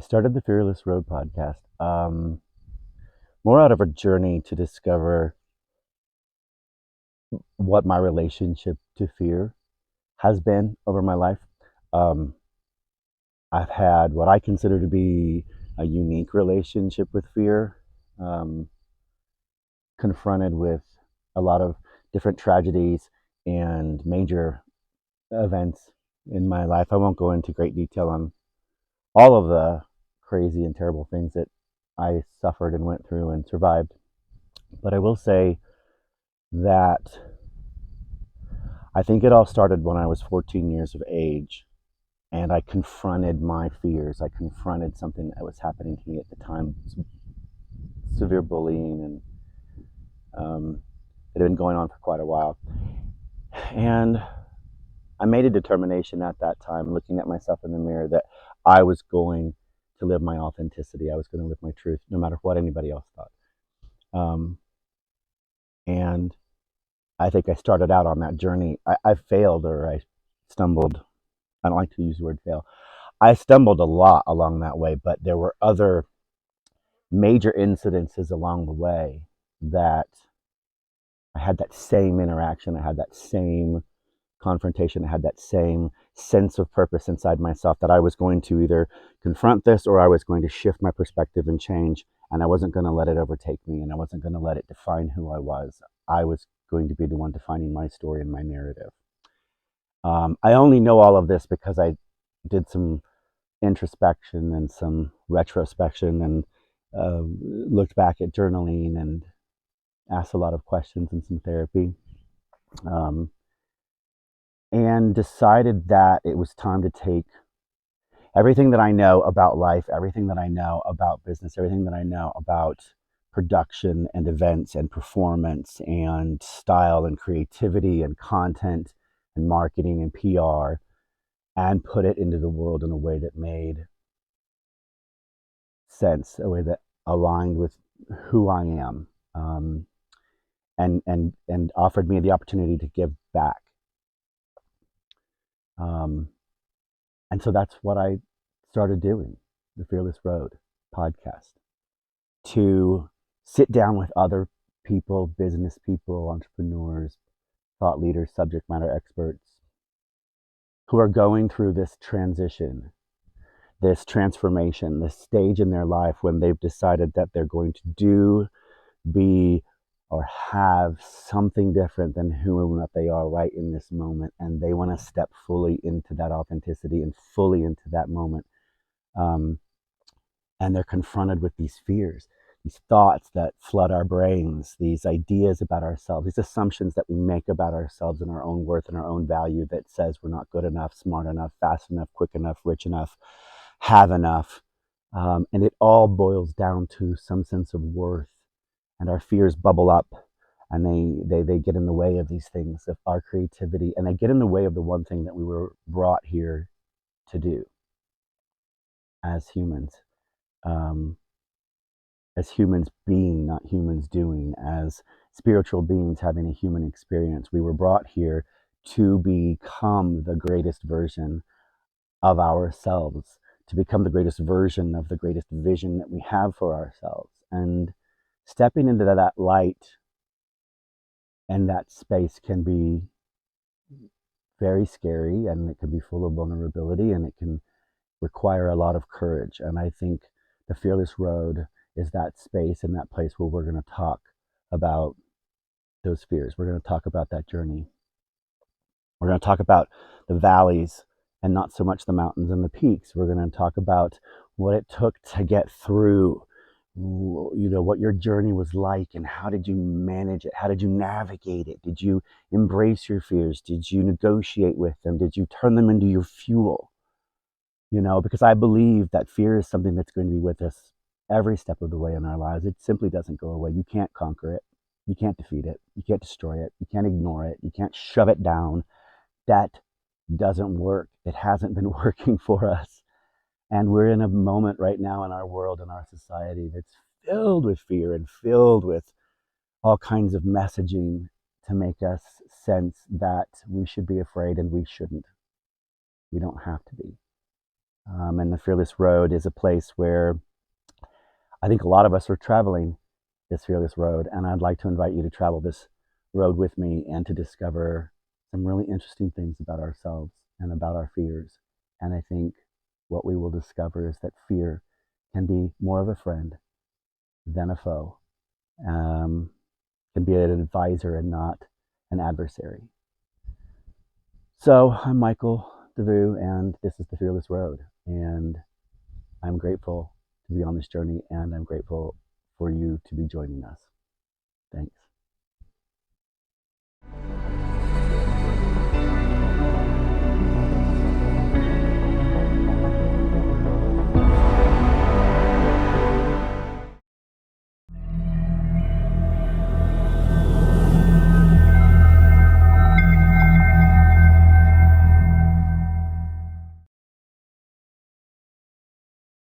started the Fearless Road podcast more out of a journey to discover what my relationship to fear has been over my life. Um, I've had what I consider to be a unique relationship with fear, um, confronted with a lot of different tragedies and major events in my life. I won't go into great detail on all of the crazy and terrible things that I suffered and went through and survived. But I will say that I think it all started when I was 14 years of age and I confronted my fears. I confronted something that was happening to me at the time, severe bullying, and it had been going on for quite a while. And I made a determination at that time, looking at myself in the mirror, that I was going to live my authenticity. I was going to live my truth, no matter what anybody else thought. And I think I started out on that journey. I failed, or I stumbled. I don't like to use the word fail. I stumbled a lot along that way, but there were other major incidences along the way that I had that same interaction. I had that same confrontation. I had that same sense of purpose inside myself that I was going to either confront this or I was going to shift my perspective and change. And I wasn't going to let it overtake me, and I wasn't going to let it define who I was. I was going to be the one defining my story and my narrative. I only know all of this because I did some introspection and some retrospection, and looked back at journaling and asked a lot of questions and some therapy, um, and decided that it was time to take everything that I know about life, everything that I know about business, everything that I know about production and events and performance and style and creativity and content and marketing and PR, and put it into the world in a way that made sense, a way that aligned with who I am, and offered me the opportunity to give back. Um, and so that's what I started doing, the Fearless Road podcast, to sit down with other people, business people, entrepreneurs, thought leaders, subject matter experts who are going through this transition, this transformation, this stage in their life when they've decided that they're going to do, be, or have something different than who and what they are right in this moment, and they want to step fully into that authenticity and fully into that moment. Um, and they're confronted with these fears, these thoughts that flood our brains, these ideas about ourselves, these assumptions that we make about ourselves and our own worth and our own value that says we're not good enough, smart enough, fast enough, quick enough, rich enough, have enough. And it all boils down to some sense of worth, and our fears bubble up, and they get in the way of these things, of our creativity, and they get in the way of the one thing that we were brought here to do as humans, um, as humans being, not humans doing, as spiritual beings having a human experience. We were brought here to become the greatest version of ourselves, to become the greatest version of the greatest vision that we have for ourselves. And stepping into that light and that space can be very scary, and it can be full of vulnerability, and it can require a lot of courage. And I think the Fearless Road is that space and that place where we're going to talk about those fears. We're going to talk about that journey. We're going to talk about the valleys and not so much the mountains and the peaks. We're going to talk about what it took to get through, what your journey was like, and how did you manage it? How did you navigate it? Did you embrace your fears? Did you negotiate with them? Did you turn them into your fuel? Because I believe that fear is something that's going to be with us every step of the way in our lives. It simply doesn't go away. You can't conquer it. You can't defeat it. You can't destroy it. You can't ignore it. You can't shove it down. That doesn't work. It hasn't been working for us. And we're in a moment right now in our world and our society that's filled with fear and filled with all kinds of messaging to make us sense that we should be afraid, and we shouldn't. We don't have to be. And the Fearless Road is a place where I think a lot of us are traveling this Fearless Road. And I'd like to invite you to travel this road with me and to discover some really interesting things about ourselves and about our fears. And I think what we will discover is that fear can be more of a friend than a foe, can be an advisor and not an adversary. So I'm Michael Devous, and this is the Fearless Road. And I'm grateful to be on this journey, and I'm grateful for you to be joining us. Thanks.